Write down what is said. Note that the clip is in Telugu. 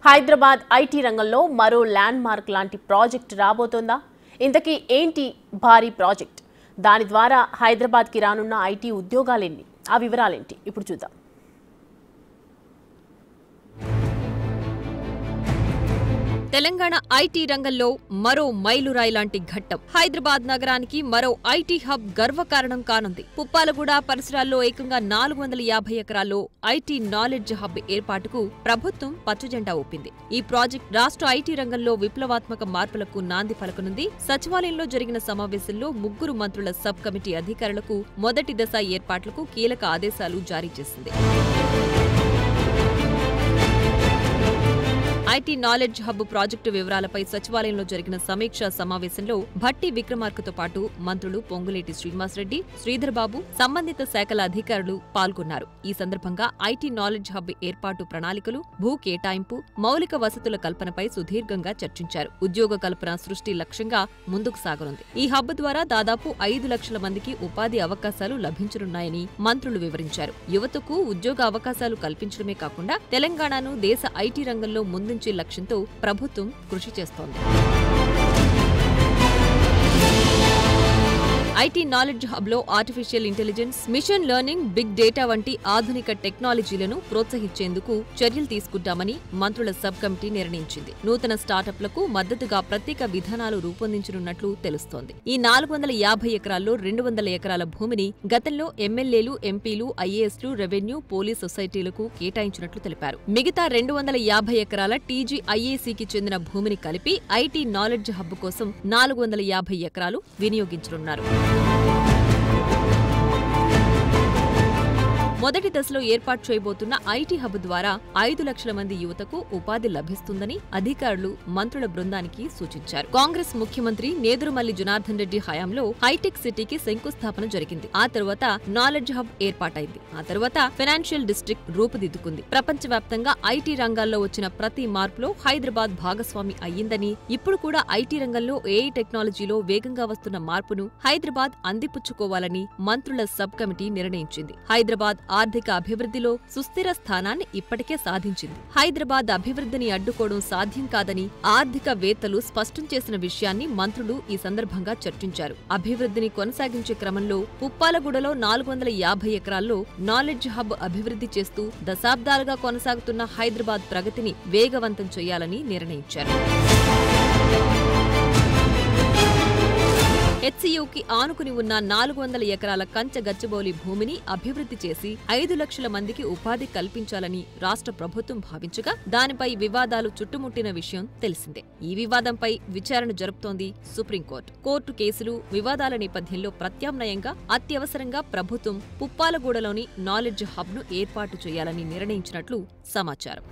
హైదరాబాద్ ఐటీ రంగంలో మరో ల్యాండ్ మార్క్ లాంటి ప్రాజెక్ట్ రాబోతోందా? ఇంతకీ ఏంటి భారీ ప్రాజెక్ట్? దాని ద్వారా హైదరాబాద్కి రానున్న ఐటీ ఉద్యోగాలెన్ని? ఆ వివరాలేంటి ఇప్పుడు చూద్దాం. తెలంగాణ ఐటీ రంగంలో మరో మైలురాయి లాంటి ఘట్టం. హైదరాబాద్ నగరానికి మరో ఐటీ హబ్ గర్వకారణం కానుంది. పుప్పాలగూడ పరిసరాల్లో ఏకంగా 450 ఎకరాల్లో ఐటీ నాలెడ్జ్ హబ్ ఏర్పాటుకు ప్రభుత్వం పచ్చజెండా ఊపింది. ఈ ప్రాజెక్ట్ రాష్ట్ర ఐటీ రంగంలో విప్లవాత్మక మార్పులకు నాంది పలకనుంది. సచివాలయంలో జరిగిన సమావేశంలో 3 మంత్రుల సబ్ కమిటీ అధికారులకు మొదటి దశ ఏర్పాట్లకు కీలక ఆదేశాలు జారీ చేసింది. ఐటీ నాలెడ్జ్ హబ్ ప్రాజెక్టు వివరాలపై సచివాలయంలో జరిగిన సమీక్షా సమావేశంలో భట్టి విక్రమార్కతో పాటు మంత్రులు పొంగులేటి శ్రీనివాసరెడ్డి, శ్రీధర్బాబు, సంబంధిత శాఖల అధికారులు పాల్గొన్నారు. ఈ సందర్భంగా ఐటీ నాలెడ్జ్ హబ్ ఏర్పాటు ప్రణాళికలు, భూ కేటాయింపు, మౌలిక వసతుల కల్పనపై సుదీర్ఘంగా చర్చించారు. ఉద్యోగ కల్పన సృష్టి లక్ష్యంగా ముందుకు సాగనుంది. ఈ హబ్ ద్వారా దాదాపు 5 లక్షల మందికి ఉపాధి అవకాశాలు లభించనున్నాయని మంత్రులు వివరించారు. యువతకు ఉద్యోగ అవకాశాలు కల్పించడమే కాకుండా తెలంగాణను దేశ ఐటీ రంగంలో ముందుంచే లక్ష్యంతో ప్రభుత్వం కృషి చేస్తోంది. ఐటీ నాలెడ్జ్ హబ్ లో artificial intelligence, mission learning, big data వంటి ఆధునిక టెక్నాలజీలను ప్రోత్సహించేందుకు చర్యలు తీసుకుంటామని మంత్రుల సబ్ కమిటీ నిర్ణయించింది. నూతన స్టార్టప్లకు మద్దతుగా ప్రత్యేక విధానాలు రూపొందించనున్నట్లు తెలుస్తోంది. ఈ 450 ఎకరాల్లో 200 ఎకరాల భూమిని గతంలో ఎమ్మెల్యేలు, ఎంపీలు, ఐఏఎస్లు, రెవెన్యూ, పోలీస్ సొసైటీలకు కేటాయించినట్లు తెలిపారు. మిగతా 250 ఎకరాల టీజీఐఏసీకి చెందిన భూమిని కలిపి ఐటీ నాలెడ్జ్ హబ్ కోసం 450 ఎకరాలు వినియోగించనున్నారు. మొదటి దశలో ఏర్పాటు చేయబోతున్న ఐటీ హబ్ ద్వారా 5 లక్షల మంది యువతకు ఉపాధి లభిస్తుందని అధికారులు మంత్రుల బృందానికి సూచించారు. కాంగ్రెస్ ముఖ్యమంత్రి నేదురుమల్లి జనార్దన్ రెడ్డి హయాంలో హైటెక్ సిటీకి శంకుస్థాపన జరిగింది. ఆ తర్వాత నాలెడ్జ్ హబ్ ఏర్పాటైంది. ఆ తర్వాత ఫైనాన్షియల్ డిస్ట్రిక్ట్ రూపుదిద్దుకుంది. ప్రపంచవ్యాప్తంగా ఐటీ రంగాల్లో వచ్చిన ప్రతి మార్పులో హైదరాబాద్ భాగస్వామి అయ్యిందని, ఇప్పుడు కూడా ఐటీ రంగంలో ఏఐ టెక్నాలజీలో వేగంగా వస్తున్న మార్పును హైదరాబాద్ అందిపుచ్చుకోవాలని మంత్రుల సబ్ కమిటీ నిర్ణయించింది. హైదరాబాద్ ఆర్థిక అభివృద్ధిలో సుస్థిర స్థానాన్ని ఇప్పటికే సాధించింది. హైదరాబాద్ అభివృద్ధిని అడ్డుకోవడం సాధ్యం కాదని ఆర్థికవేత్తలు స్పష్టం చేసిన విషయాన్ని మంత్రులు ఈ సందర్భంగా చర్చించారు. అభివృద్ధిని కొనసాగించే క్రమంలో పుప్పాలగూడలో 450 ఎకరాల్లో నాలెడ్జ్ హబ్ అభివృద్ధి చేస్తూ దశాబ్దాలుగా కొనసాగుతున్న హైదరాబాద్ ప్రగతిని వేగవంతం చేయాలని నిర్ణయించారు. హెచ్సీయూకి ఆనుకుని ఉన్న 400 ఎకరాల కంచ గచ్చిబౌలి భూమిని అభివృద్ధి చేసి 5 లక్షల మందికి ఉపాధి కల్పించాలని రాష్ట్ర ప్రభుత్వం భావించగా దానిపై వివాదాలు చుట్టుముట్టిన విషయం తెలిసిందే. ఈ వివాదంపై విచారణ జరుపుతోంది సుప్రీంకోర్టు. కోర్టు కేసులు, వివాదాల నేపథ్యంలో ప్రత్యామ్నాయంగా అత్యవసరంగా ప్రభుత్వం పుప్పాలగూడలోని నాలెడ్జ్ హబ్ను ఏర్పాటు చేయాలని నిర్ణయించినట్లు సమాచారం.